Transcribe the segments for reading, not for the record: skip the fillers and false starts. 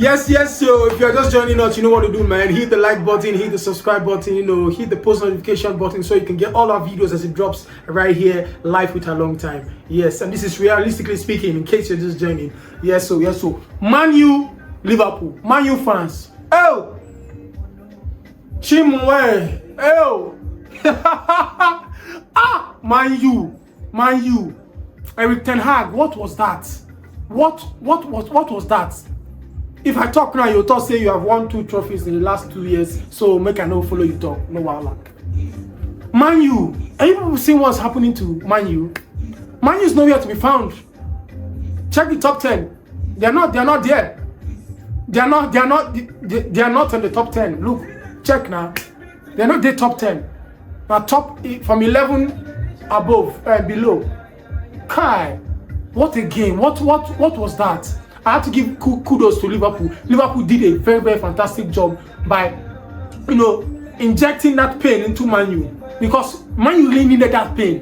Yes, so if you're just joining us, you know what to do, man. Hit the like button, hit the subscribe button, hit the post notification button so you can get all our videos as it drops right here live with Arlongtime. Yes, and this is realistically speaking, in case you're just joining. Yes, so Man U, Liverpool, Man U fans. Oh, Chimwe, oh, Man U, Eric Ten Hag. What was that? What was that? If I talk now, you'll talk say you have won 2 trophies in the last 2 years, so make I not follow you talk. No wala. Man U, are you people seeing what's happening to Man U? Man U is nowhere to be found. Check the top 10. They're not there. They're not in the top 10. Look, check now. They're not the top 10. Now top from 11 above and below. Kai, what a game! What was that? I have to give kudos to Liverpool. Liverpool did a very, very fantastic job by, injecting that pain into Man U, because Man U really needed that pain.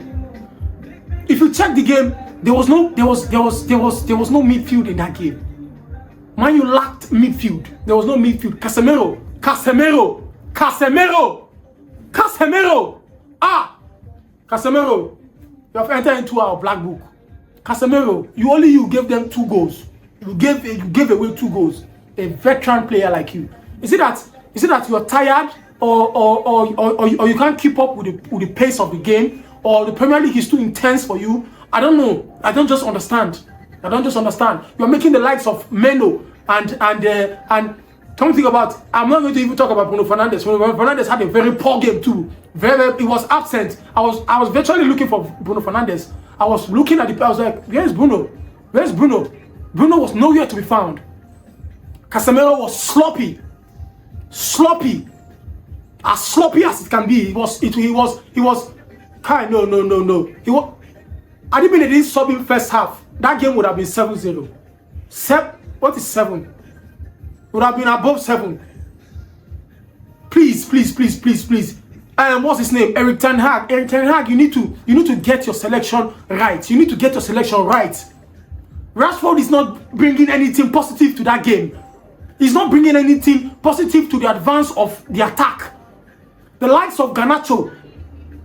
If you check the game, there was no midfield in that game. Man U lacked midfield. There was no midfield. Casemiro. Casemiro, you have entered into our black book. Casemiro, you gave them 2 goals. You gave away 2 goals. A veteran player like you. Is it that you're tired, or you can't keep up with the pace of the game, or the Premier League is too intense for you? I don't know. I don't just understand. You're making the likes of Meno and don't think about. I'm not going to even talk about Bruno Fernandes. Bruno Fernandes had a very poor game too. He was absent. I was virtually looking for Bruno Fernandes. I was looking at I was like, where's Bruno? Bruno was nowhere to be found. Casemiro was sloppy, as sloppy as it can be. He was. Kind no. I didn't mean they didn't sub him first half. That game would have been 7-0. What is 7? Would have been above 7. Please. What's his name? Eric Ten Hag. You need to get your selection right. Rashford is not bringing anything positive to that game. He's not bringing anything positive to the advance of the attack. The likes of Garnacho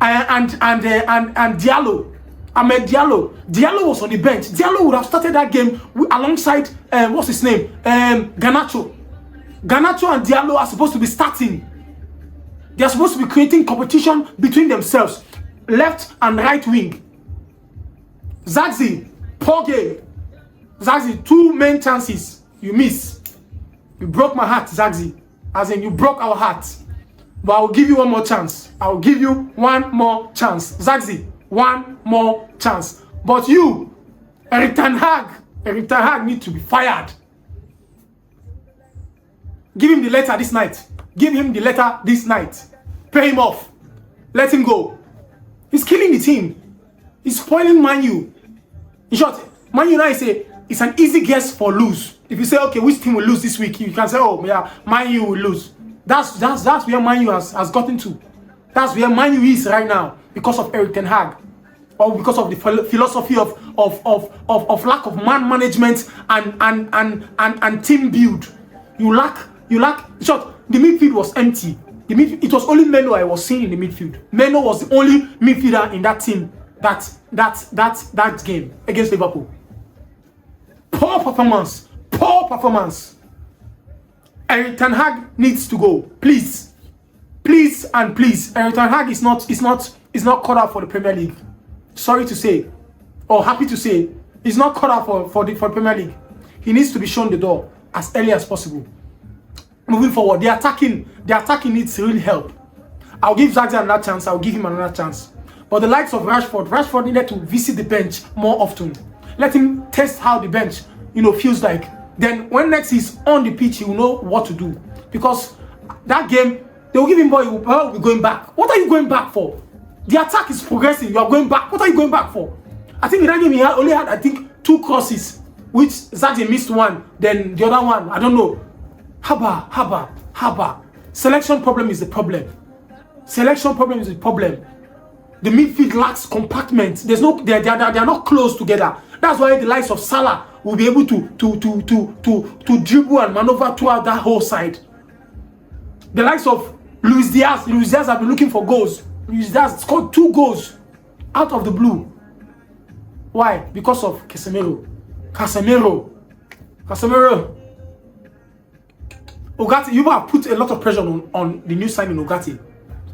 and Diallo. Ahmed Diallo was on the bench. Diallo would have started that game alongside what's his name? Garnacho. Garnacho and Diallo are supposed to be starting. They are supposed to be creating competition between themselves, left and right wing. Zagzi, poor game. Zagzi, 2 main chances you miss. You broke my heart, Zagzi. As in, you broke our hearts. But I will give you one more chance. Zagzi, 1 more chance. But you, Eric Ten Hag needs to be fired. Give him the letter this night. Pay him off. Let him go. He's killing the team. He's spoiling Man U. In short, Man U now it's an easy guess for lose. If you say, okay, which team will lose this week, you can say, oh yeah, Man U will lose. That's where Man U has gotten to. That's where Man U is right now because of Eric Ten Hag, or because of the philosophy of lack of man management and team build. You lack. In short, the midfield was empty. It was only Meno I was seeing in the midfield. Meno was the only midfielder in that team that game against Liverpool. Poor performance. Eric Ten Hag needs to go. Please. Eric Ten Hag is not cut out for the Premier League. Sorry to say, or happy to say, he's not cut out for the Premier League. He needs to be shown the door as early as possible. Moving forward, the attacking needs really help. I'll give Zagzi another chance. I'll give him another chance. But the likes of Rashford needed to visit the bench more often. Let him test how the bench, feels like. Then when next he's on the pitch, he will know what to do. Because that game, they will give him ball. He will be going back. What are you going back for? The attack is progressing. You are going back. What are you going back for? I think in that game he only had 2 crosses, which Zagzi missed 1. Then the other one, I don't know. Haba. Selection problem is the problem. The midfield lacks compartment. They are not close together. That's why the likes of Salah will be able to dribble and maneuver throughout that whole side. The likes of Luis Diaz have been looking for goals. Luis Diaz scored 2 goals out of the blue. Why? Because of Casemiro. Ugarte, you have put a lot of pressure on the new signing Ugarte.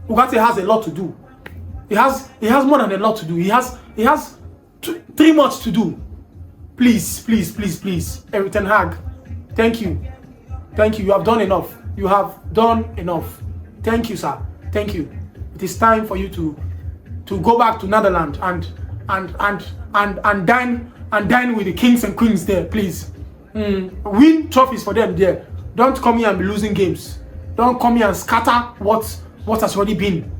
Ugarte has a lot to do. He has more than a lot to do. He has too much to do. Please, Eric Ten Hag, thank you. You have done enough. You have done enough. Thank you, sir. Thank you. It is time for you to go back to Netherlands and dine with the kings and queens there, please. Win trophies for them there. Don't come here and be losing games. Don't come here and scatter what has already been.